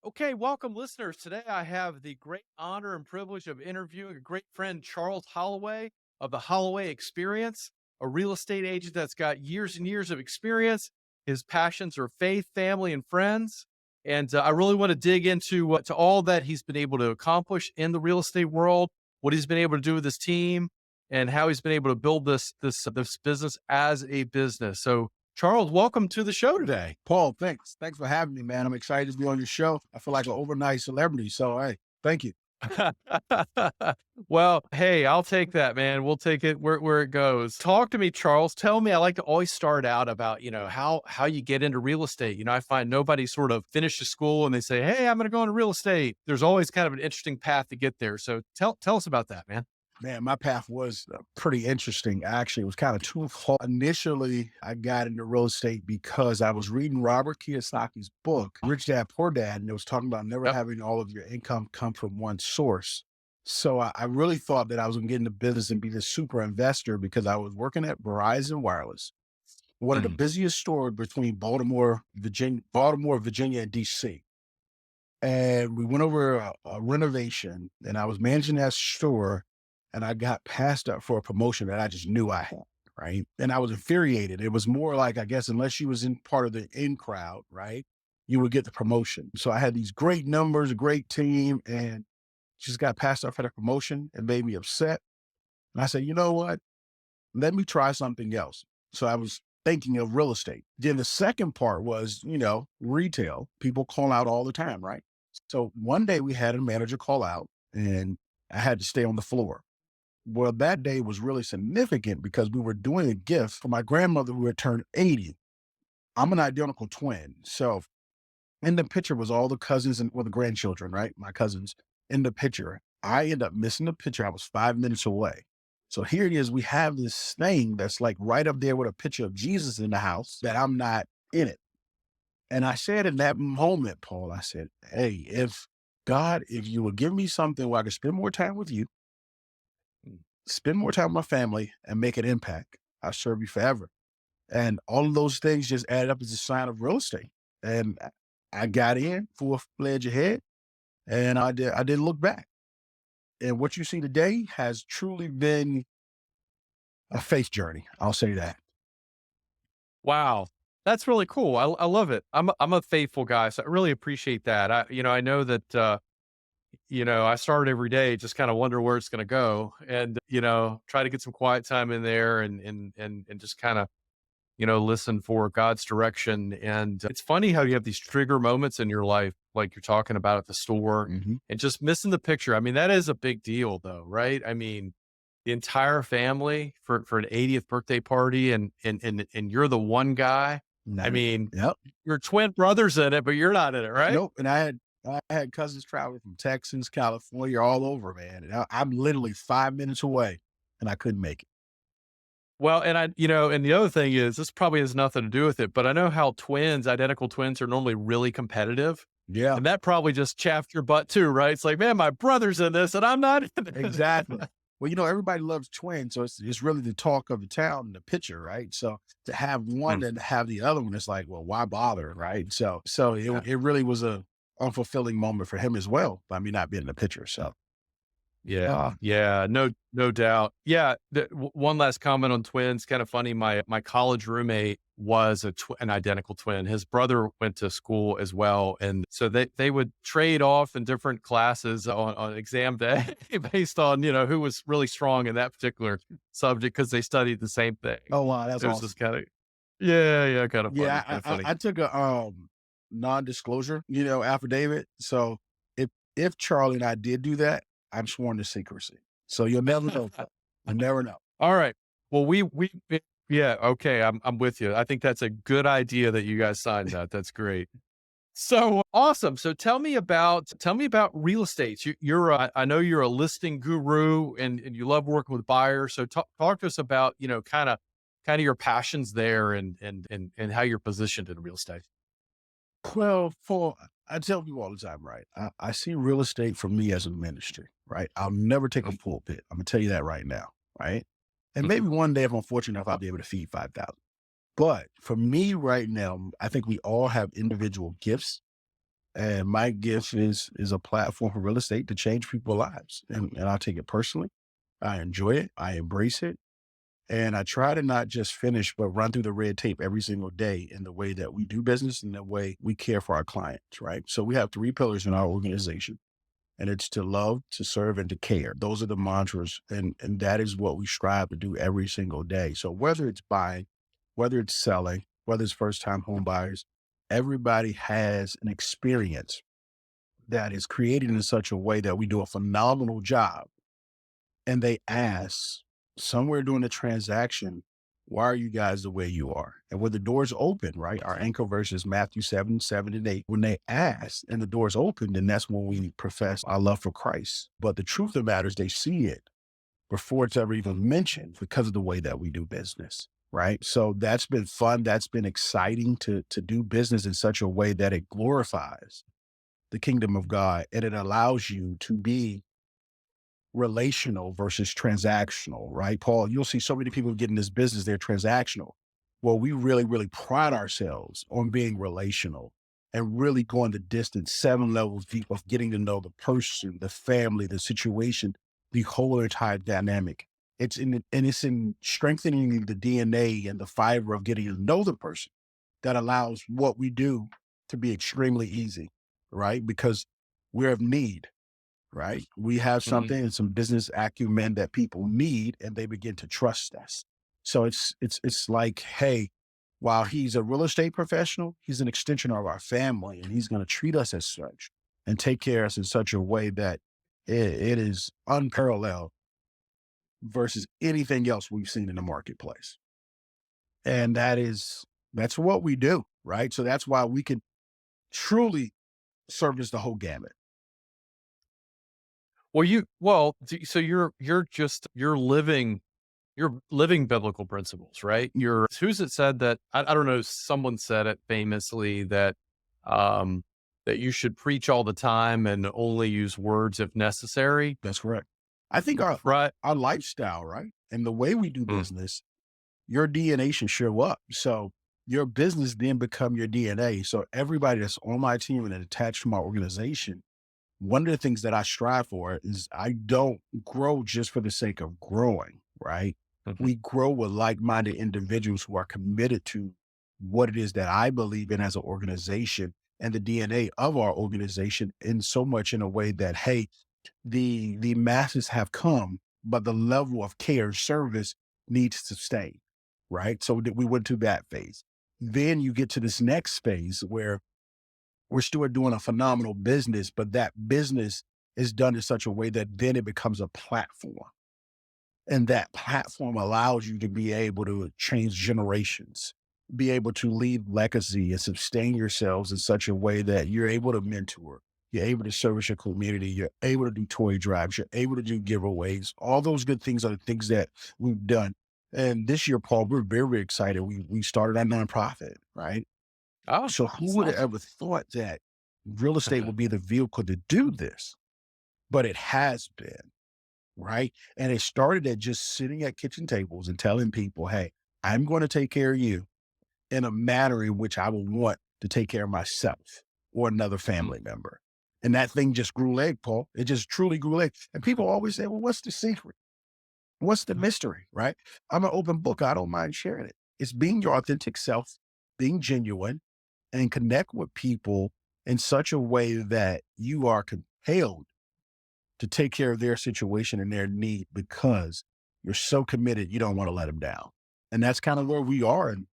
Okay, welcome, listeners. Today I have the great honor and privilege of interviewing a great friend, Charles Holloway of the Holloway Experience, a real estate agent that's got years and years of experience. His passions are faith, family, and friends. And I really want to dig into to all that he's been able to accomplish in the real estate world, what he's been able to do with his team, and how he's been able to build this business as a business. So, Charles, welcome to the show today. Paul, thanks. Thanks for having me, man. I'm excited to be on your show. I feel like an overnight celebrity. So, hey, thank you. Well, hey, I'll take that, man. We'll take it where it goes. Talk to me, Charles. Tell me. I like to always start out about how you get into real estate. I find nobody sort of finishes school and they say, "Hey, I'm going to go into real estate." There's always kind of an interesting path to get there. So tell us about that, man. Man, my path was pretty interesting. Actually, it was kind of twofold. Initially, I got into real estate because I was reading Robert Kiyosaki's book, Rich Dad, Poor Dad, and it was talking about never Yep. having all of your income come from one source. So I really thought that I was going to get into business and be this super investor because I was working at Verizon Wireless, one of the Mm. busiest stores between Baltimore, Virginia, and DC. And we went over a renovation, and I was managing that store, and I got passed up for a promotion that I just knew I had, right? And I was infuriated. It was more like, I guess, unless you was in part of the in crowd, right, you would get the promotion. So I had these great numbers, a great team, and just got passed up for the promotion. It made me upset. And I said, you know what? Let me try something else. So I was thinking of real estate. Then the second part was, retail. People call out all the time, right? So one day we had a manager call out and I had to stay on the floor. Well, that day was really significant because we were doing a gift for my grandmother who had turned 80. I'm an identical twin. So in the picture was all the cousins and the grandchildren, right? My cousins in the picture. I ended up missing the picture. I was 5 minutes away. So here it is. We have this thing that's like right up there with a picture of Jesus in the house that I'm not in it. And I said in that moment, Paul, I said, hey, if God, if you would give me something where I could spend more time with you, spend more time with my family and make an impact, I'll serve you forever. And all of those things just added up as a sign of real estate. And I got in full fledged ahead and I didn't look back. And what you see today has truly been a faith journey. I'll say that. Wow. That's really cool. I love it. I'm a faithful guy, so I really appreciate that. I know that I start every day, just kind of wonder where it's going to go, and try to get some quiet time in there, and just kind of listen for God's direction. And it's funny how you have these trigger moments in your life, like you're talking about at the store, Mhm. and just missing the picture. I mean, that is a big deal, though, right? I mean, the entire family for an 80th birthday party, and you're the one guy. I Nice. mean, Yep. your twin brother's in it, but you're not in it, right? Nope. And I had cousins traveling from Texas, California, all over, man. And I'm literally 5 minutes away and I couldn't make it. Well, and the other thing is, this probably has nothing to do with it, but I know how identical twins are normally really competitive. Yeah, And that probably just chaffed your butt too, right? It's like, man, my brother's in this and I'm not in exactly. it. Well, everybody loves twins, so it's really the talk of the town, the picture, right? So to have one Mm, and have the other one, it's like, well, why bother, right? So yeah. it really was a unfulfilling moment for him as well by me not being in the picture. So Yeah, yeah, no doubt. Yeah, one last comment on twins, kind of funny. My college roommate was an identical twin. His brother went to school as well, and so they would trade off in different classes on exam day based on who was really strong in that particular subject because they studied the same thing. oh wow, that's It was just awesome. kind of yeah, kind of funny, Yeah, kind of funny. I took a non-disclosure, affidavit. So if Charlie and I did do that, I'm sworn to secrecy. So you'll never know. You'll never know. All right. Well, yeah, okay, I'm with you. I think that's a good idea that you guys signed that. That's great. So awesome. So tell me about real estate. I know you're a listing guru and you love working with buyers. So talk to us about kind of your passions there and how you're positioned in real estate. Well, I tell people all the time, right? I see real estate for me as a ministry, right? I'll never take a pulpit. I'm gonna tell you that right now, right? And Mhm. maybe one day if I'm fortunate enough, I'll be able to feed 5,000. But for me right now, I think we all have individual gifts And my gift is a platform for real estate to change people's lives. And I take it personally. I enjoy it. I embrace it. And I try to not just finish, but run through the red tape every single day in the way that we do business and the way we care for our clients, right? So we have three pillars in our organization, and it's to love, to serve, and to care. Those are the mantras. And that is what we strive to do every single day. So whether it's buying, whether it's selling, whether it's first time home buyers, everybody has an experience that is created in such a way that we do a phenomenal job. And they ask somewhere during the transaction, why are you guys the way you are? And when the doors open, right? Our anchor verse is Matthew 7:7 and 8. When they ask and the doors open, then that's when we profess our love for Christ. But the truth of the matter is they see it before it's ever even mentioned because of the way that we do business. Right. So that's been fun. That's been exciting to do business in such a way that it glorifies the kingdom of God and it allows you to be relational versus transactional, right? Paul, you'll see so many people get in this business, they're transactional. Well, we really, really pride ourselves on being relational and really going the distance, 7 levels deep of getting to know the person, the family, the situation, the whole entire dynamic. It's in strengthening the DNA and the fiber of getting to know the person that allows what we do to be extremely easy, right? Because we're of need, right? We have Mhm. something and some business acumen that people need, and they begin to trust us. So it's like, hey, while he's a real estate professional, he's an extension of our family, and he's going to treat us as such and take care of us in such a way that it is unparalleled versus anything else we've seen in the marketplace. And that's what we do, right? So that's why we can truly service the whole gamut. So you're living biblical principles, right? Who's it said that I don't know, someone said it famously um that you should preach all the time and only use words if necessary. That's correct. I think Right. our lifestyle, right? And the way we do Mm. business, your DNA should show up. So your business then become your DNA. So everybody that's on my team and attached to my organization, one of the things that I strive for is I don't grow just for the sake of growing, right? Mhm. We grow with like-minded individuals who are committed to what it is that I believe in as an organization and the DNA of our organization in so much in a way that, hey, the masses have come, but the level of care and service needs to stay, right? So that we went to that phase. Then you get to this next phase where we're still doing a phenomenal business, but that business is done in such a way that then it becomes a platform. And that platform allows you to be able to change generations, be able to leave legacy and sustain yourselves in such a way that you're able to mentor, you're able to service your community, you're able to do toy drives, you're able to do giveaways. All those good things are the things that we've done. And this year, Paul, we're very, very excited. We started our nonprofit, right? Oh, So who that's would have awesome. ever thought that real estate would be the vehicle to do this? But it has been, right? And it started at just sitting at kitchen tables and telling people, hey, I'm going to take care of you in a manner in which I will want to take care of myself or another Mm. family member. And that thing just grew leg, Paul. It just truly grew leg. And people always say, well, what's the secret? What's the mystery? Right? I'm an open book. I don't mind sharing it. It's being your authentic self, being genuine, and connect with people in such a way that you are compelled to take care of their situation and their need because you're so committed, you don't want to let them down. And that's kind of where we are. And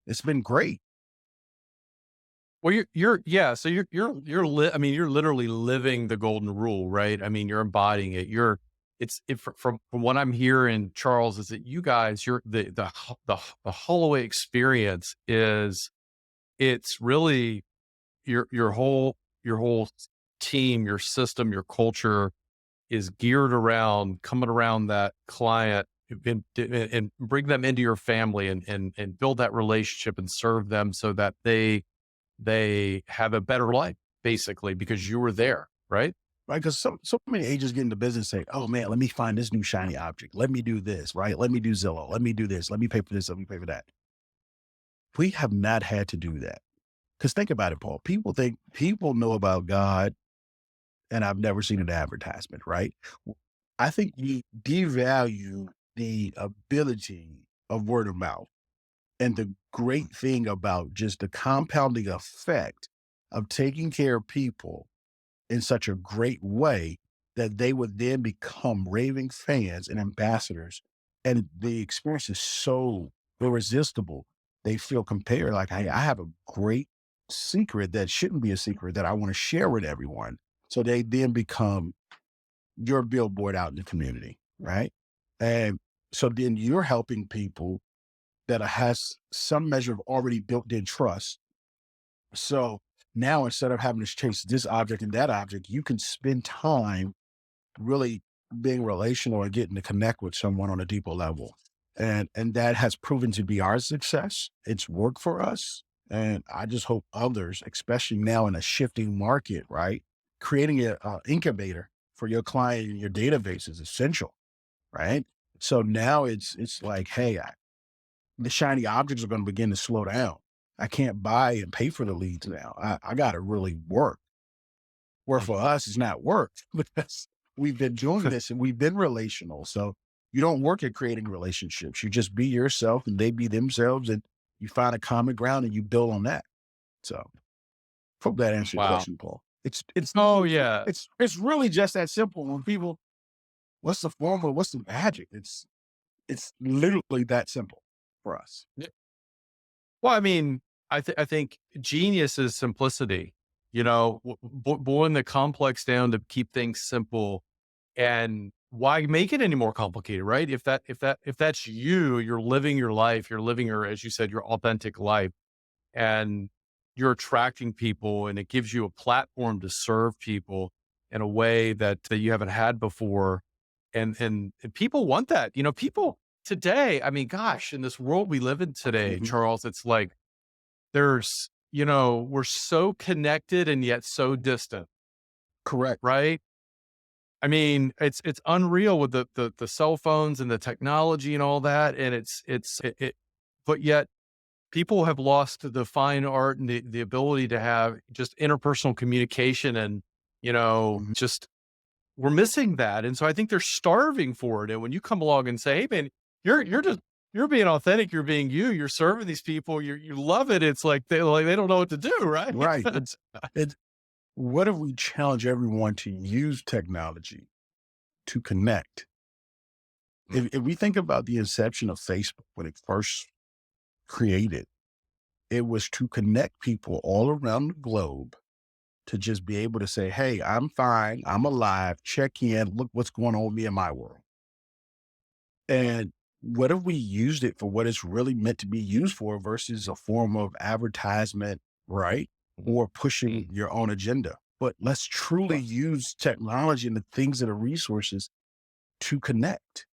it's been great. Well, you're yeah, so I mean, you're literally living the golden rule, right? I mean, you're embodying it. From what I'm hearing, Charles, is that you guys, you're the Holloway experience is it's really your whole team, your system, your culture is geared around coming around that client and bring them into your family and build that relationship and serve them so that they have a better life, basically, because you were there, right? Right. Because so many agents get into business and say, oh man, let me find this new shiny object. Let me do this, right? Let me do Zillow. Let me do this. Let me pay for this. Let me pay for that. We have not had to do that. Because think about it, Paul. People know about God, and I've never seen an advertisement, right? I think we devalue the ability of word of mouth and the great thing about just the compounding effect of taking care of people in such a great way that they would then become raving fans and ambassadors. And the experience is so irresistible. They feel compared like, hey, I have a great secret that shouldn't be a secret that I want to share with everyone. So they then become your billboard out in the community, right? And so then you're helping people that has some measure of already built in trust. So now instead of having to chase this object and that object, you can spend time really being relational and getting to connect with someone on a deeper level. And that has proven to be our success. It's worked for us. And I just hope others, especially now in a shifting market, right? Creating a incubator for your client and your database is essential, right? So now it's like, hey, the shiny objects are going to begin to slow down. I can't buy and pay for the leads now. I got to really work. Where for us, it's not work because we've been doing this and we've been relational. So you don't work at creating relationships. You just be yourself and they be themselves and you find a common ground and you build on that. So hope that answers your Wow. question, Paul. It's Oh yeah. it's really just that simple. When people, what's the formula? What's the magic? It's literally that simple for us. Yeah. Well, I mean, I think genius is simplicity. You know, boiling the complex down to keep things simple, and why make it any more complicated, right? If that's you, you're living your life, you're living your, as you said, your authentic life, and you're attracting people, and it gives you a platform to serve people in a way that you haven't had before, and people want that. You know, people today. I mean, gosh, in this world we live in today, Mhm. Charles, it's like we're so connected and yet so distant, Correct. right? I mean, it's unreal with the cell phones and the technology and all that, and but yet people have lost the fine art and the ability to have just interpersonal communication, and Mhm. just we're missing that, and so I think they're starving for it. And when you come along and say, "Hey, man, you're just you're being authentic, you're being you, you're serving these people, you love it," it's like they don't know what to do, right? Right. It's It, what if we challenge everyone to use technology to connect? Mm. If we think about the inception of Facebook when it first created, it was to connect people all around the globe to just be able to say, hey, I'm fine, I'm alive, check in, look what's going on with me in my world. And what if we used it for what it's really meant to be used for versus a form of advertisement, right? Or pushing Mm. your own agenda. But let's truly Well, use technology and the things that are resources to connect.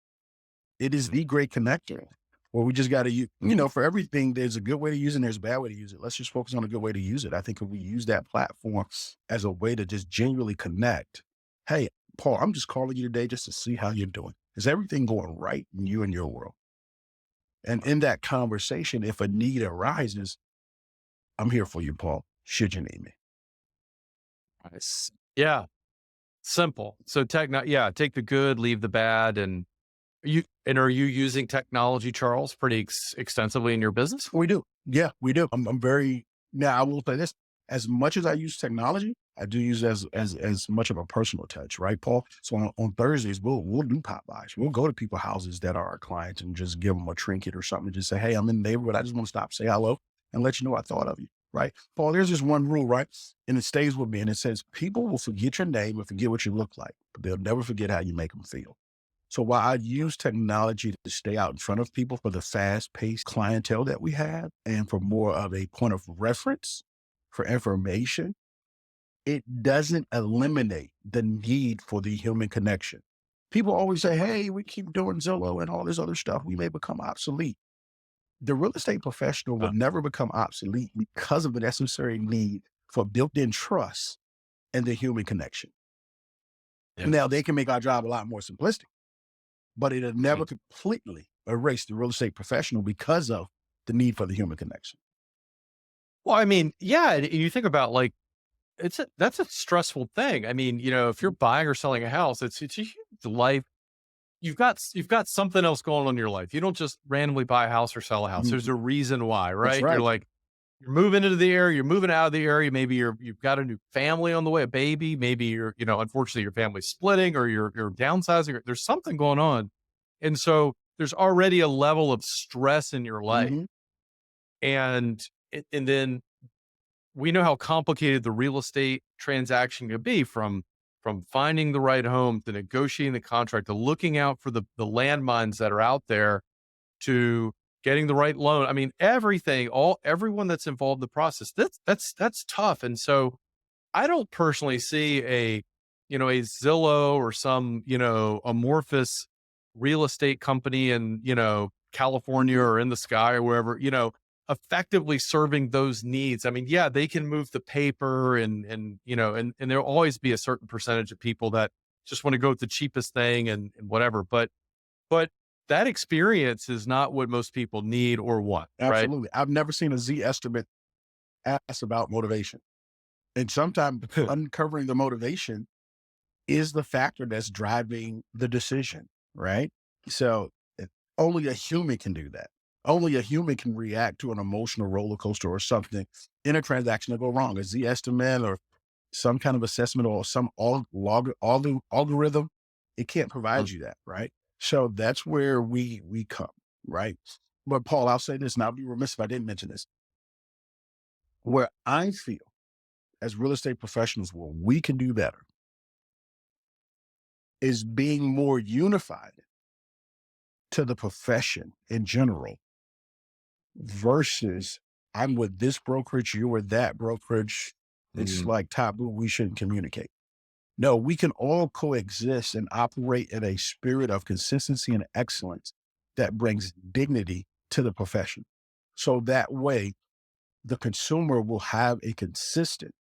It is mm, the great connector. Or we just got to, for everything, there's a good way to use it and there's a bad way to use it. Let's just focus on a good way to use it. I think if we use that platform as a way to just genuinely connect, hey, Paul, I'm just calling you today just to see how you're doing. Is everything going right in you and your world? And in that conversation, if a need arises, I'm here for you, Paul, should you need me. nice. Yeah, simple. So yeah, take the good, leave the bad, and are you using technology, Charles, pretty extensively in your business? We do. Yeah, we do. I'm very now I will say this. As much as I use technology, I do use it as much of a personal touch, right, Paul? So on Thursdays, we'll do pop bys. We'll go to people's houses that are our clients and just give them a trinket or something. Just say, hey, I'm in the neighborhood. I just want to stop, say hello, and let you know I thought of you. Right. Paul, there's just one rule, right? And it stays with me. And it says people will forget your name and forget what you look like, but they'll never forget how you make them feel. So while I use technology to stay out in front of people for the fast paced clientele that we have and for more of a point of reference for information, it doesn't eliminate the need for the human connection. People always say, hey, we keep doing Zillow and all this other stuff. We may become obsolete. The real estate professional will Uh, never become obsolete because of the necessary need for built in trust and the human connection. yeah. Now, they can make our job a lot more simplistic, but it'll never Mhm. completely erase the real estate professional because of the need for the human connection. Well, I mean, yeah, and you think about like that's a stressful thing. I mean, if you're buying or selling a house, it's a huge life. You've got something else going on in your life. You don't just randomly buy a house or sell a house. There's Mhm. a reason why, That's right? You're right. like you're moving into the area, you're moving out of the area. Maybe you've got a new family on the way, a baby. Maybe unfortunately your family's splitting or you're downsizing. Or there's something going on, and so there's already a level of stress in your life, Mhm. and then we know how complicated the real estate transaction could be from finding the right home to negotiating the contract to looking out for the landmines that are out there to getting the right loan. I mean, everyone that's involved in the process, that's tough. And so I don't personally see a Zillow or some, amorphous real estate company in, California Mhm. or in the sky or wherever, effectively serving those needs. I mean, yeah, they can move the paper and there'll always be a certain percentage of people that just want to go with the cheapest thing and whatever. But that experience is not what most people need or want, right? Absolutely. I've never seen a Z estimate ask about motivation. And sometimes uncovering the motivation is the factor that's driving the decision, right? So it, only a human can do that. Only a human can react to an emotional roller coaster or something in a transaction to go wrong. A Z estimate or some kind of assessment or some algorithm, it can't provide you that, right? So that's where we come, right? But Paul, I'll say this, and I'll be remiss if I didn't mention this. Where I feel as real estate professionals, where we can do better is being more unified to the profession in general versus I'm with this brokerage, you with that brokerage. It's Mhm. like taboo. We shouldn't communicate. No, we can all coexist and operate in a spirit of consistency and excellence that brings dignity to the profession. So that way, the consumer will have a consistent,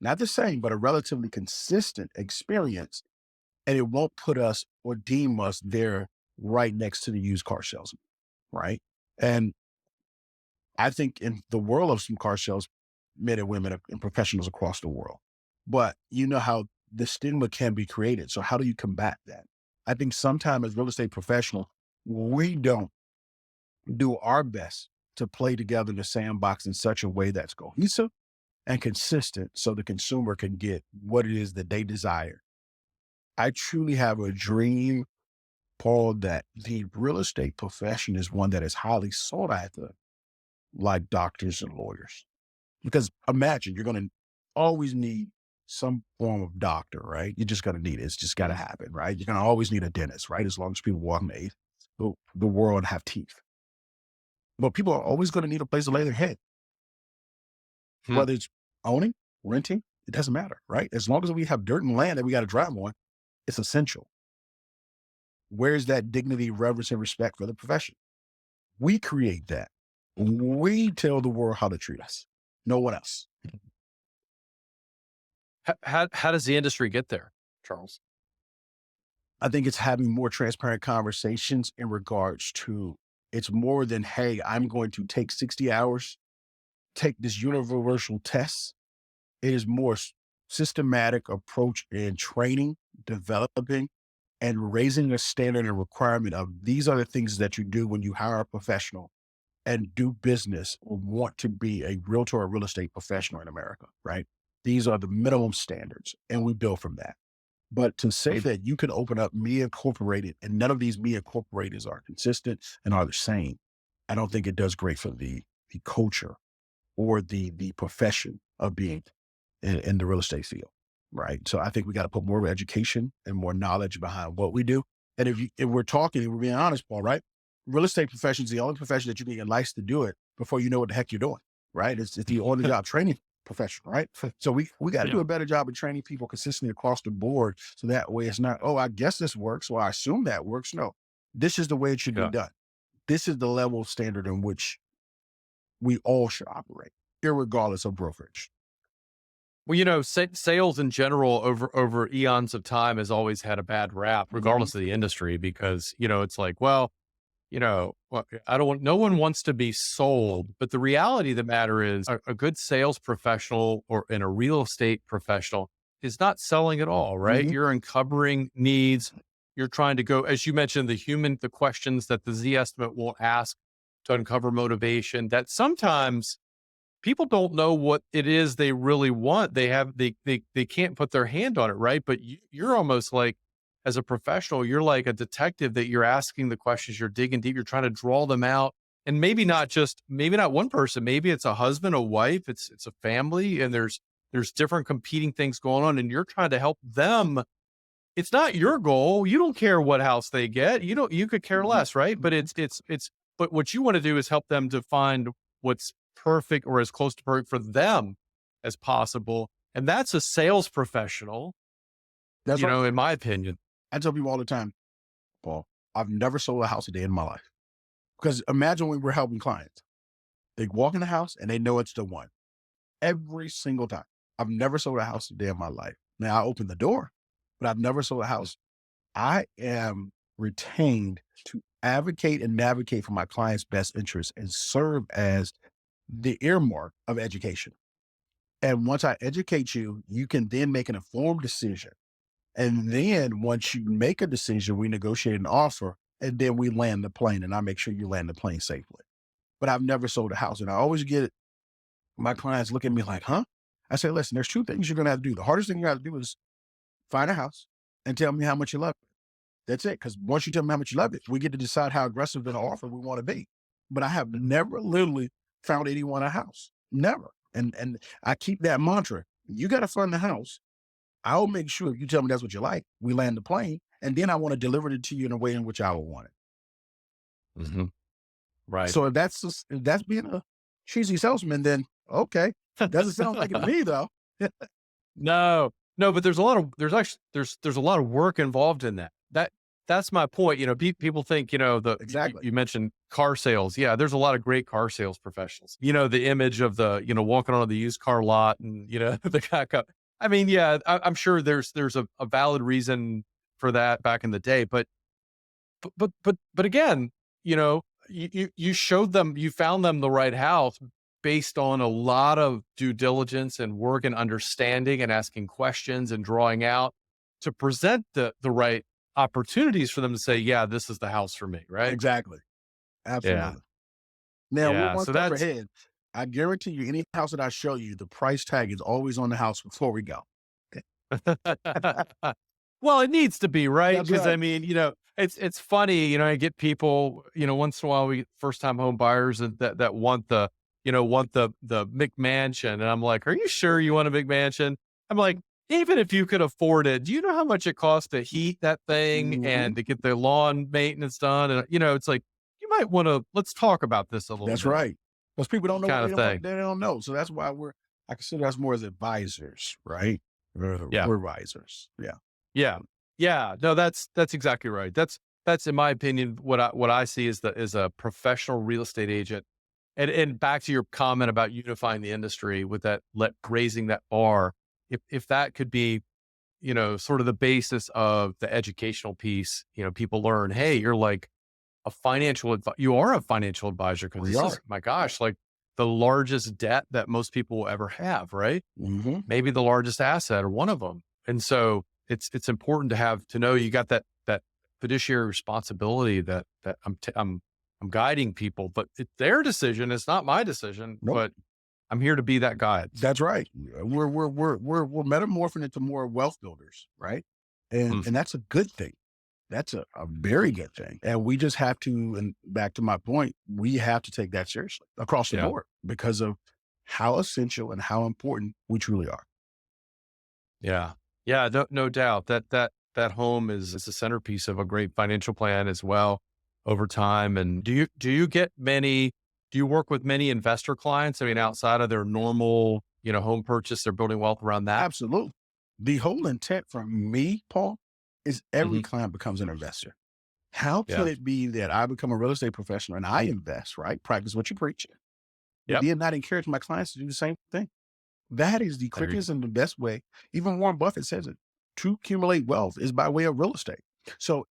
not the same, but a relatively consistent experience. And it won't put us or deem us there right next to the used car salesman. Right. And I think in the world of some car sales, men and women and professionals across the world. But you know how the stigma can be created. So how do you combat that? I think sometimes as real estate professional, we don't do our best to play together in the sandbox in such a way that's cohesive and consistent so the consumer can get what it is that they desire. I truly have a dream, Paul, that the real estate profession is one that is highly sought after, like doctors and lawyers. Because imagine you're going to always need some form of doctor, right? You're just going to need it. It's just got to Mhm. happen, right? You're going to always need a dentist, right? As long as people walk the world and have teeth. But people are always going to need a place to lay their head, Hmm. whether it's owning, renting, it doesn't matter, right? As long as we have dirt and land that we got to drive on, it's essential. Where's that dignity, reverence, and respect for the profession? We create that. We tell the world how to treat us. No one else. How does the industry get there, Charles? I think it's having more transparent conversations in regards to it's more than, hey, I'm going to take 60 hours, take this universal test. It is more systematic approach in training, developing, and raising a standard and requirement of these are the things that you do when you hire a professional and do business or want to be a realtor or real estate professional in America, right? These are the minimum standards, and we build from that. But to say that you can open up Me Incorporated and none of these Me Incorporateds are consistent and are the same, I don't think it does great for the culture or the profession of being in the real estate field, right? So I think we got to put more education and more knowledge behind what we do. And if we're talking, if we're being honest, Paul, right? Real estate profession is the only profession that you need a license to do it before you know what the heck you're doing, right? It's the on the job training profession, right? So we got to do Yeah. a better job of training people consistently across the board, so that way it's not, oh, I guess this works, or I assume that works. No, this is the way it should be Yeah. done. This is the level of standard in which we all should operate, irregardless of brokerage. Well, sales in general over eons of time has always had a bad rap, Mhm. regardless of the industry, because it's like, well, well, I don't want, no one wants to be sold, but the reality of the matter is a good sales professional or in a real estate professional is not selling at all, right? Mhm. You're uncovering needs. You're trying to go, as you mentioned, the questions that the Z estimate will ask to uncover motivation that sometimes people don't know what it is they really want. They can't put their hand on it, right? But you're almost like, as a professional, you're like a detective that you're asking the questions, you're digging deep, you're trying to draw them out. And maybe not one person, maybe it's a husband, a wife, it's a family, and there's different competing things going on, and you're trying to help them. It's not your goal. You don't care what house they get. You could care Mhm. less, right? But Mhm. but what you want to do is help them to find what's perfect or as close to perfect for them as possible. And that's a sales professional, That's right. in my opinion. I tell people all the time, Paul, I've never sold a house a day in my life. Because imagine when we're helping clients. They walk in the house and they know it's the one every single time. I've never sold a house a day in my life. Now I open the door, but I've never sold a house. I am retained to advocate and navigate for my client's best interests and serve as the earmark of education. And once I educate you, you can then make an informed decision. And then once you make a decision, we negotiate an offer and then we land the plane and I make sure you land the plane safely. But I've never sold a house. And I always get my clients look at me like, huh? I say, listen, there's two things you're going to have to do. The hardest thing you have to do is find a house and tell me how much you love it. That's it. Because once you tell me how much you love it, we get to decide how aggressive in the offer we want to be. But I have never literally found anyone a house. Never. And I keep that mantra. You got to fund the house. I'll make sure if you tell me that's what you like, we land the plane. And then I want to deliver it to you in a way in which I will want it. Hmm. Right. So if that's being a cheesy salesman, then okay. Doesn't sound like it to me though. No, no, but there's a lot of work involved in that. That's my point. People think, Exactly. you mentioned car sales. Yeah, there's a lot of great car sales professionals. The image of walking on the used car lot and, the guy I mean, yeah, I'm sure there's a valid reason for that back in the day, but again, you showed them, you found them the right house based on a lot of due diligence and work and understanding and asking questions and drawing out to present the right opportunities for them to say, yeah, this is the house for me, right? Exactly. Yeah. Absolutely. Now we're Yeah. one So step that's ahead. I guarantee you, any house that I show you, the price tag is always on the house before we go. well, it needs to be, right? That's Because I right. mean, it's funny, I get people, once in a while we get first time home buyers that want the McMansion. And I'm like, are you sure you want a McMansion? I'm like, even if you could afford it, do you know how much it costs to heat that thing Mhm. and to get the lawn maintenance done? And it's like, you might want to, let's talk about this a little That's bit, right. Because people don't know what kind of thing. they don't know. So that's why I consider us more as advisors, right? Yeah. We're advisors. Yeah. Yeah. Yeah. No, that's exactly right. That's in my opinion what I see is the is a professional real estate agent. And back to your comment about unifying the industry with that raising that bar, if that could be, sort of the basis of the educational piece, people learn, hey, you're like you are a financial advisor because We this is, are. my gosh, like the largest debt that most people will ever have, right? Mhm. Maybe the largest asset or one of them. And so it's important to know you got that fiduciary responsibility that I'm guiding people, but it's their decision. It's not my decision, Nope. but I'm here to be that guide. That's right. We're metamorphing into more wealth builders, right? Mm, And that's a good thing. That's a very good thing. And we just have to, and back to my point, we have to take that seriously across the yeah. board because of how essential and how important we truly are. Yeah. Yeah. No doubt that home is a centerpiece of a great financial plan as well over time. And do you work with many investor clients? I mean, outside of their normal, home purchase, they're building wealth around that. Absolutely. The whole intent from me, Paul, is every Hmm. client becomes an investor. How can Yeah. it be that I become a real estate professional and I invest, right? Practice what you preach, but Yep. then not encourage my clients to do the same thing? That is the I agree. quickest and the best way. Even Warren Buffett says it, to accumulate wealth is by way of real estate. So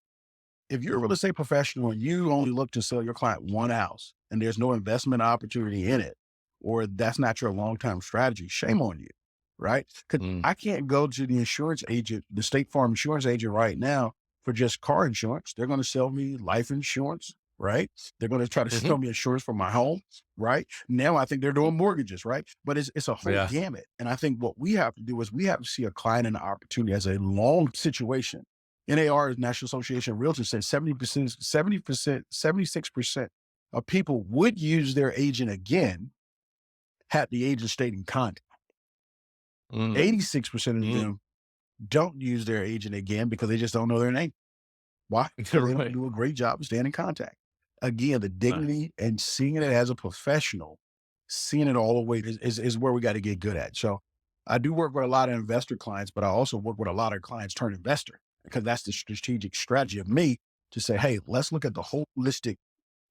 if you're a real estate professional and you only look to sell your client one house and there's no investment opportunity in it, or that's not your long-term strategy, shame on you, right? Because Mm, I can't go to the insurance agent, the State Farm insurance agent right now for just car insurance. They're going to sell me life insurance, right? They're going to try to mhm, sell me insurance for my home, right? Now I think they're mm, doing mortgages, right? But it's a whole yeah. gamut. And I think what we have to do is we have to see a client and an opportunity as a long situation. NAR, National Association of Realtors, said 70%, 70%, 76% of people would use their agent again had the agent stayed in contact. Mm, 86% of mm. them don't use their agent again because they just don't know their name. Why? Because they don't Right. do a great job of staying in contact. Again, the Uh, dignity and seeing it as a professional, seeing it all the way is where we got to get good at. So I do work with a lot of investor clients, but I also work with a lot of clients turn investor because that's the strategic strategy of me to say, hey, let's look at the holistic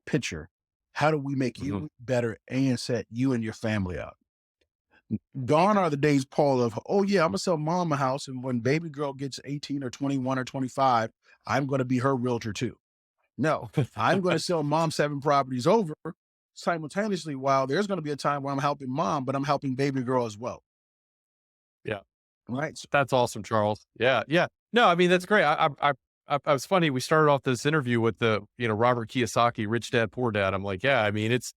picture. How do we make mhm. you better and set you and your family up? Gone are the days, Paul, of, oh, yeah, I'm going to sell mom a house. And when baby girl gets 18 or 21 or 25, I'm going to be her realtor too. No, I'm going to sell mom 7 properties over simultaneously while there's going to be a time where I'm helping mom, but I'm helping baby girl as well. Yeah. Right. So, That's awesome, Charles. Yeah, yeah. No, I mean, that's great. I was funny. We started off this interview with the, Robert Kiyosaki, Rich Dad, Poor Dad. I'm like, yeah, I mean, it's,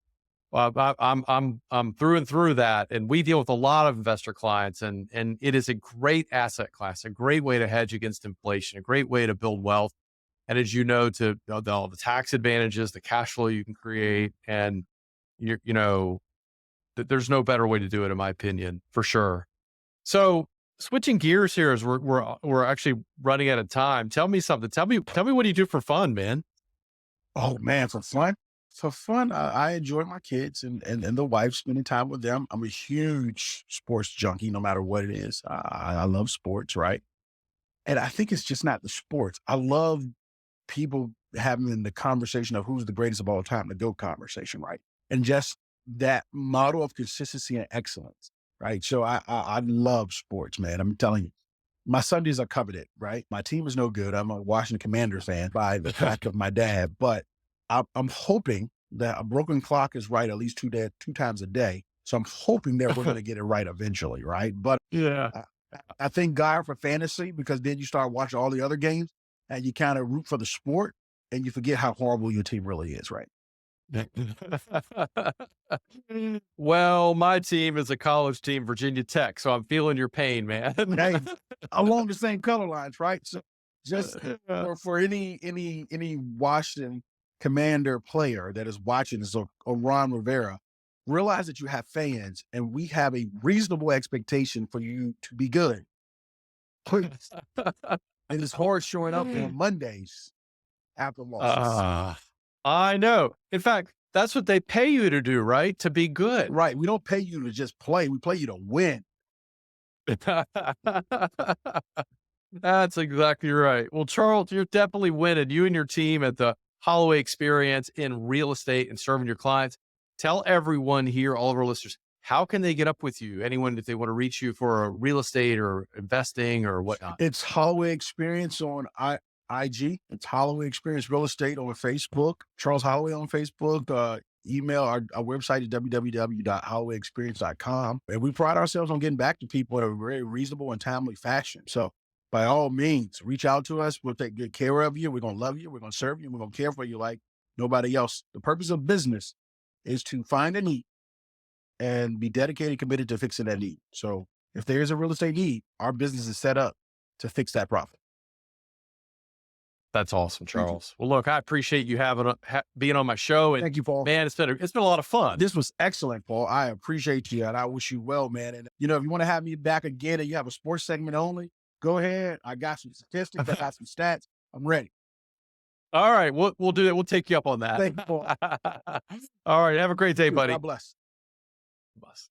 I'm through and through that. And we deal with a lot of investor clients, and it is a great asset class, a great way to hedge against inflation, a great way to build wealth. And as you know, to all the tax advantages, the cash flow you can create, and you know, there's no better way to do it, in my opinion, for sure. So switching gears here as we're actually running out of time. Tell me something. Tell me what do you do for fun, man? oh man, for fun. For fun, I enjoy my kids and the wife spending time with them. I'm a huge sports junkie, no matter what it is. I love sports, right? And I think it's just not the sports. I love people having the conversation of who's the greatest of all time, the GOAT conversation, right? And just that model of consistency and excellence, right? So I love sports, man. I'm telling you, my Sundays are coveted, right? My team is no good. I'm a Washington Commanders fan by the fact of my dad, but I'm hoping that a broken clock is right at least 2 times a day. So I'm hoping that we're going to get it right eventually, right? But Yeah. I, I thank God for fantasy because then you start watching all the other games and you kind of root for the sport and you forget how horrible your team really is, right? Well, my team is a college team, Virginia Tech, so I'm feeling your pain, man. Hey, along the same color lines, right? So just Yeah. for any Washington Commander player that is watching this or Ron Rivera, realize that you have fans and we have a reasonable expectation for you to be good. Please. And it's hard showing up on Mondays after losses. Ah, I know. In fact, that's what they pay you to do, right? To be good. Right. We don't pay you to just play. We play you to win. That's exactly right. Well, Charles, you're definitely winning. You and your team at the Holloway experience in real estate and serving your clients. Tell everyone here, all of our listeners, how can they get up with you? Anyone, if they want to reach you for a real estate or investing or whatnot. It's Holloway Experience on IG. It's Holloway Experience Real Estate on Facebook. Charles Holloway on Facebook. Email our website is www.hollowayexperience.com. And we pride ourselves on getting back to people in a very reasonable and timely fashion. So by all means, reach out to us. We'll take good care of you. We're going to love you. We're going to serve you. We're going to care for you like nobody else. The purpose of business is to find a need and be dedicated, committed to fixing that need. So if there is a real estate need, our business is set up to fix that profit. That's awesome, Thank you. Charles. Well, look, I appreciate you being on my show, and Thank you, Paul. man, it's been a lot of fun. This was excellent, Paul. I appreciate you and I wish you well, man. And if you want to have me back again and you have a sports segment only, go ahead. I got some statistics, I got some stats. I'm ready. All right, we'll do that. We'll take you up on that. Thank you, Paul. All right, have a great day, buddy. God bless. Bus.